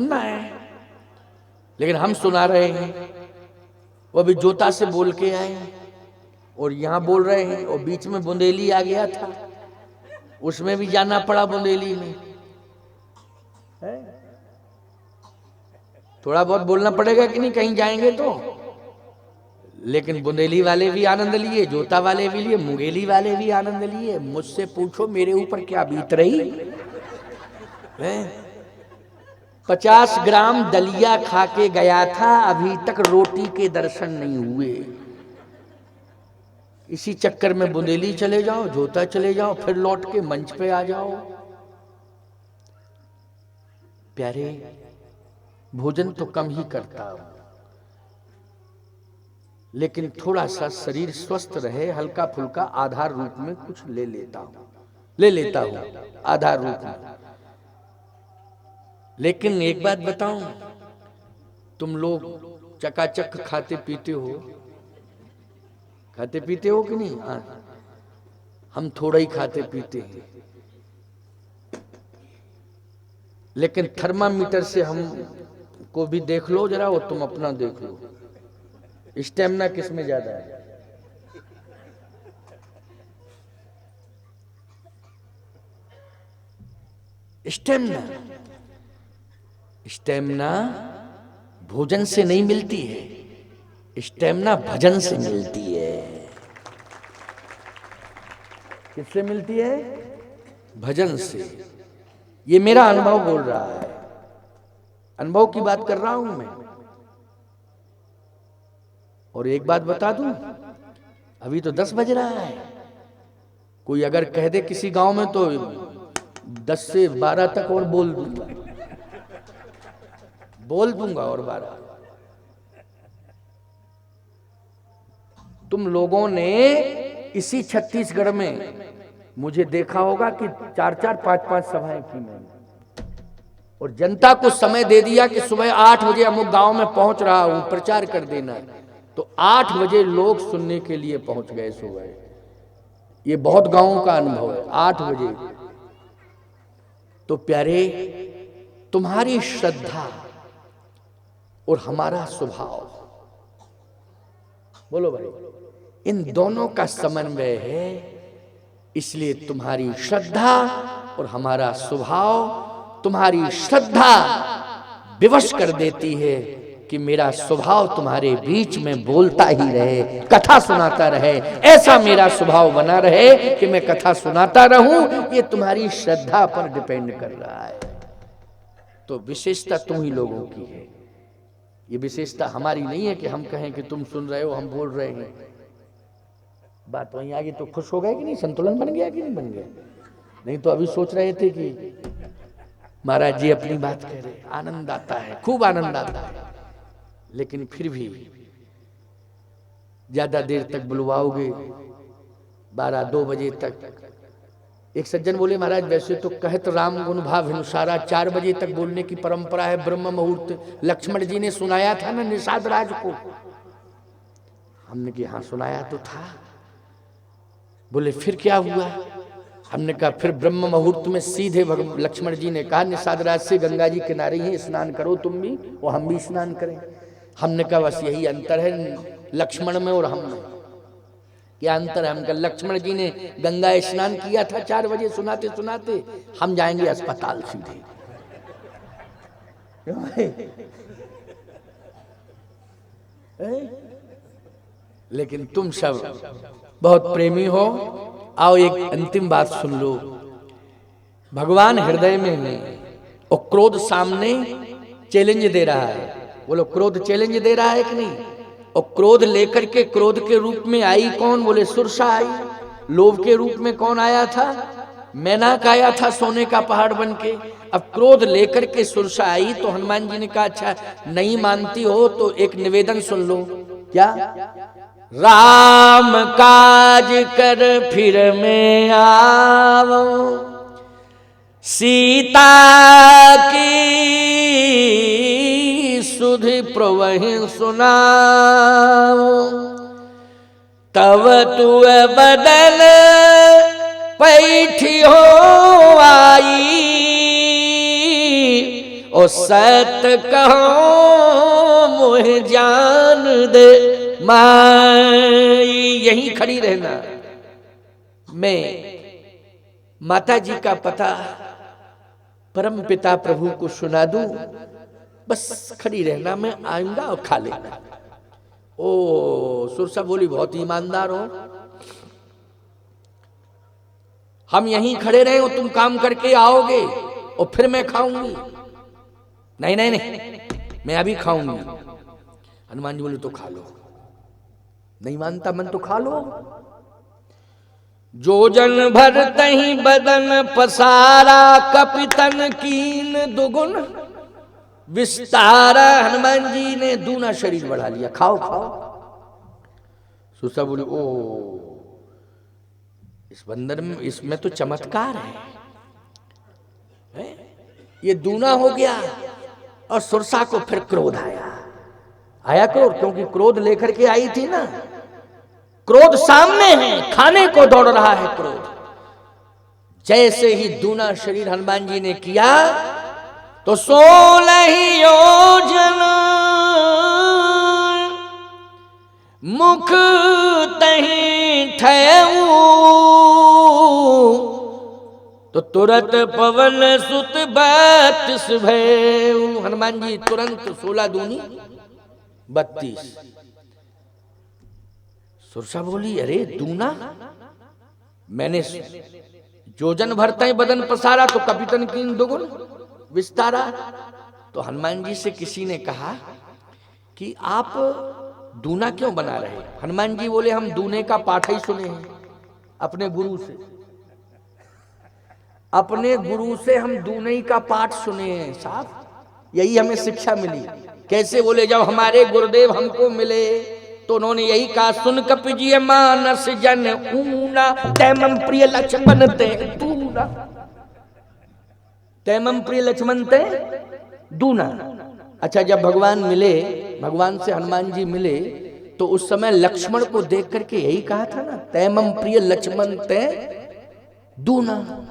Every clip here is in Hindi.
सुनना है, लेकिन हम सुना रहे हैं। वो अभी जोता से बोल के आए और यहां बोल रहे हैं, और बीच में बुंदेली आ गया था, उसमें भी जाना पड़ा बुंदेली में। थोड़ा बहुत बोलना पड़ेगा कि नहीं, कहीं जाएंगे तो। लेकिन बुंदेली वाले भी आनंद लिए, जोता वाले भी लिए, मुंगेली वाले भी आनंद लिए। मुझसे पूछो मेरे ऊपर क्या बीत रही है। 50 ग्राम दलिया खा के गया था, अभी तक रोटी के दर्शन नहीं हुए। इसी चक्कर में बुंदेली चले जाओ, जोता चले जाओ, फिर लौट के मंच पे आ जाओ। प्यारे, भोजन तो कम ही करता हूं, लेकिन थोड़ा सा शरीर स्वस्थ रहे, हल्का फुल्का आधार रूप में कुछ ले लेता हूं आधार रूप में। लेकिन एक बात बताऊं, तुम लोग चकाचक खाते पीते हो कि नहीं? हम थोड़ा ही खाते पीते हैं, लेकिन थर्मामीटर से हम को भी देख लो जरा, और तुम अपना देख लो, स्टेमिना किस में ज्यादा है। स्टेमिना भोजन से नहीं मिलती है, स्टेमिना भजन से मिलती है। किससे मिलती है? भजन से। ये मेरा अनुभव बोल रहा है, अनुभव की बात कर रहा हूं मैं। और एक बात बता दूं, अभी तो 10 बज रहा है। कोई अगर कह दे किसी गांव में तो 10 से 12 तक और बोल दूंगा और 12। तुम लोगों ने इसी छत्तीसगढ़ में मुझे देखा होगा कि 4-4, 5-5 सभाएं की मैंने, और जनता को समय दे दिया कि सुबह 8 बजे अमुक गांव में पहुंच रहा हूं, प्रचार कर देना। तो 8 बजे लोग सुनने के लिए पहुंच गए सुबह। ये बहुत गांवों का अनुभव है, 8 बजे। तो प्यारे, तुम्हारी श्रद्धा और हमारा स्वभाव, बोलो भाई, इन दोनों का समन्वय है। इसलिए तुम्हारी श्रद्धा और हमारा स्वभाव, तुम्हारी श्रद्धा विवश कर देती है कि मेरा स्वभाव तुम्हारे बीच में बोलता ही रहे, कथा सुनाता रहे। ऐसा मेरा स्वभाव बना रहे कि मैं कथा सुनाता रहूं। ये तुम्हारी श्रद्धा पर डिपेंड कर रहा है। तो विशेषता तुम ही लोगों की है, ये विशेषता हमारी नहीं है कि हम कहें कि तुम सुन रहे हो, हम बोल रहे हैं। बात वहीं आ गई तो खुश हो गए कि नहीं? संतुलन बन गया कि नहीं बन गया? नहीं तो अभी सोच रहे थे कि महाराज जी अपनी बात कह रहे। आनंद आता है, खूब आनंद आता है, लेकिन फिर भी ज्यादा देर तक बुलवाओगे, 12-2 बजे तक। एक सज्जन बोले, महाराज वैसे तो कहत राम गुण भाव हिनुसारा, 4 बजे तक बोलने की परंपरा है, ब्रह्म मुहूर्त लक्ष्मण जी ने सुनाया था ना निषाद राज को। हमने कहा हाँ सुनाया तो था। बोले फिर क्या हुआ? हमने कहा फिर ब्रह्म मुहूर्त में सीधे लक्ष्मण जी ने कहा निषाद राज से गंगा जी किनारे ही स्नान करो तुम भी और हम भी स्नान करें। हमने कहा बस यही अंतर है लक्ष्मण में और हम में। क्या अंतर है? हम कहा लक्ष्मण जी ने गंगा स्नान किया था 4 बजे सुनाते सुनाते, हम जाएंगे अस्पताल सीधे। लेकिन तुम सब बहुत प्रेमी हो। आओ एक अंतिम बात सुन लो। भगवान हृदय में है और क्रोध सामने चैलेंज दे रहा है। बोलो क्रोध चैलेंज दे रहा है कि नहीं? और क्रोध लेकर के, क्रोध के रूप में आई कौन? बोले सुरसा आई। लोभ के रूप में कौन आया था? मैनाक आया था सोने का पहाड़ बन के। अब क्रोध लेकर के सुरसा आई तो हनुमान जी ने कहा अच्छा नहीं मानती हो तो एक निवेदन सुन लो। क्या? राम काज कर फिर मैं आवो, सीता की सुधि प्रवहि सुनाओ, तब तू बदल पैठी हो आई, ओ सत कहो मोह जान दे माई। यहीं खड़ी रहना, मैं माता जी का पता परम पिता प्रभु को सुना दूं, बस खड़ी रहना, मैं आऊंगा और खा लेना। ओ सुरसा बोली बहुत ईमानदार हो, हम यहीं खड़े रहे हो, तुम काम करके आओगे और फिर मैं खाऊंगी? नहीं नहीं नहीं, मैं अभी खाऊंगी। हनुमान जी बोले तो खा लो। नहीं मानता मन तो खा लो। जोजन भर तही बदन पसारा, कपितन कीन दुगुन विस्तारा। हनुमान जी ने दूना शरीर बढ़ा लिया, खाओ खाओ। सुरसा बोली ओ इस बंदर में, इसमें तो चमत्कार है? ये दूना हो गया। और सुरसा को फिर क्रोध आया क्रोध, क्योंकि क्रोध लेकर के आई थी ना, क्रोध सामने है, खाने को दौड़ रहा है क्रोध। जैसे ही दूना शरीर हनुमान जी ने किया तो 16 योजन मुख तहीं ठहू, तो तुरंत पवन सुत 32 भयऊ। हनुमान जी तुरंत 16 दूनी 32। सुरसा बोली अरे दूना, मैंने जोजन भरता ही बदन पसारा तो कपितन कीन दुगुन विस्तारा। तो हनुमान जी से किसी ने कहा कि आप दूना क्यों बना रहे? हनुमान जी बोले हम दूने का पाठ ही सुने हैं अपने गुरु से, अपने गुरु से हम दूने का पाठ सुने हैं साहब, यही हमें शिक्षा मिली। कैसे? बोले जब हमारे गुरुदेव हमको मिले तो उन्होंने यही कहा, सुन कपिजिय मानस जन ऊना, तैमम प्रिय लक्ष्मण ते दूना। तैमम प्रिय लक्ष्मण ते दूना। अच्छा, जब भगवान मिले, भगवान से हनुमान जी मिले तो उस समय लक्ष्मण को देख करके यही कहा था ना, तैमम प्रिय लक्ष्मण ते दूना,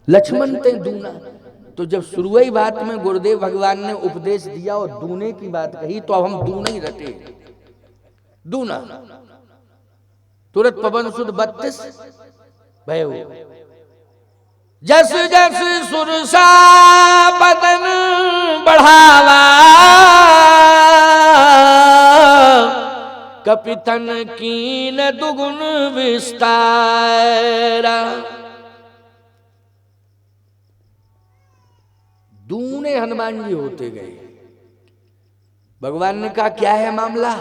लक्ष्मण ते दूना। तो जब शुरुआती बात में गुरुदेव भगवान ने उपदेश दिया और दूने की बात कही तो अब हम दूना ही रटे, दूना। तुरंत पवन सुत 32 भयऊ। जस जस सुरसा बदन बढ़ावा, कपितन कीन दुगुन विस्तारा। दूने हनुमान जी होते गए। भगवान ने कहा क्या है मामला?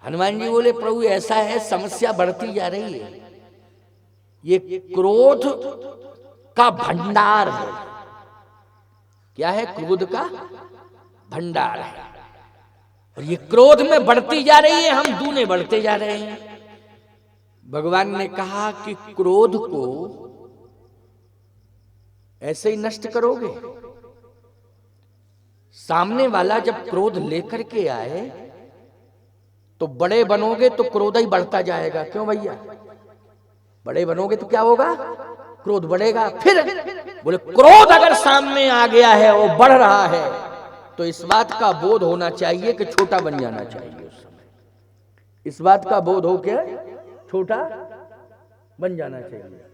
हनुमान जी बोले प्रभु ऐसा है, समस्या बढ़ती जा रही है, ये क्रोध का भंडार है। क्या है? क्रोध का भंडार है, और ये क्रोध में बढ़ती जा रही है, हम दूने बढ़ते जा रहे हैं। भगवान ने कहा कि क्रोध को ऐसे ही नष्ट करोगे? सामने वाला जब क्रोध लेकर के आए तो बड़े बनोगे तो क्रोध ही बढ़ता जाएगा। क्यों भैया? बड़े बनोगे तो क्या होगा? क्रोध बढ़ेगा। फिर बोले क्रोध अगर सामने आ गया है और बढ़ रहा है तो इस बात का बोध होना चाहिए कि छोटा बन जाना चाहिए। उस समय इस बात का बोध हो के छोटा बन जाना चाहिए।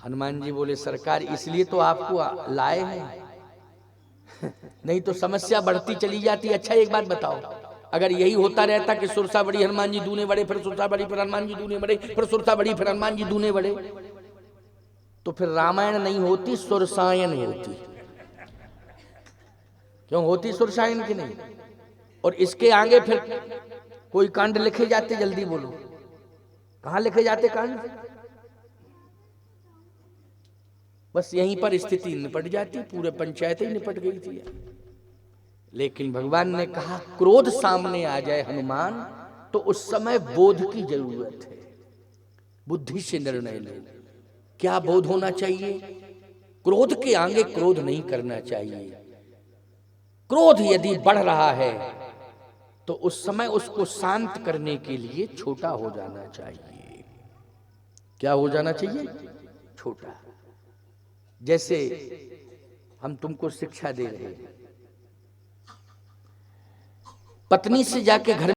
हनुमान जी बोले सरकार इसलिए तो आपको लाए हैं, नहीं तो समस्या बढ़ती चली जाती। अच्छा एक बात बताओ, अगर यही होता रहता कि सुरसा बड़ी हनुमान जी दूने बड़े, फिर सुरसा बड़ी फिर हनुमान जी दूने बड़े, फिर सुरसा बड़ी फिर हनुमान जी दूने बड़े, तो फिर रामायण नहीं होती, सुरसायन होती। क्यों होती सुरसायन की नहीं? और इसके आगे फिर कोई कांड लिखे जाते? जल्दी बोलो, कहां लिखे जाते कांड? बस यहीं पर स्थिति निपट जाती, पूरे पंचायत ही निपट गई थी। लेकिन भगवान ने कहा क्रोध सामने आ जाए हनुमान तो उस समय बोध की जरूरत है, बुद्धि से निर्णय ले। क्या बोध होना चाहिए? क्रोध के आगे क्रोध नहीं करना चाहिए। क्रोध यदि बढ़ रहा है तो उस समय उसको शांत करने के लिए छोटा हो जाना चाहिए। क्या हो जाना चाहिए? छोटा। जैसे हम तुमको शिक्षा दे रहे हैं। पत्नी से जाके घर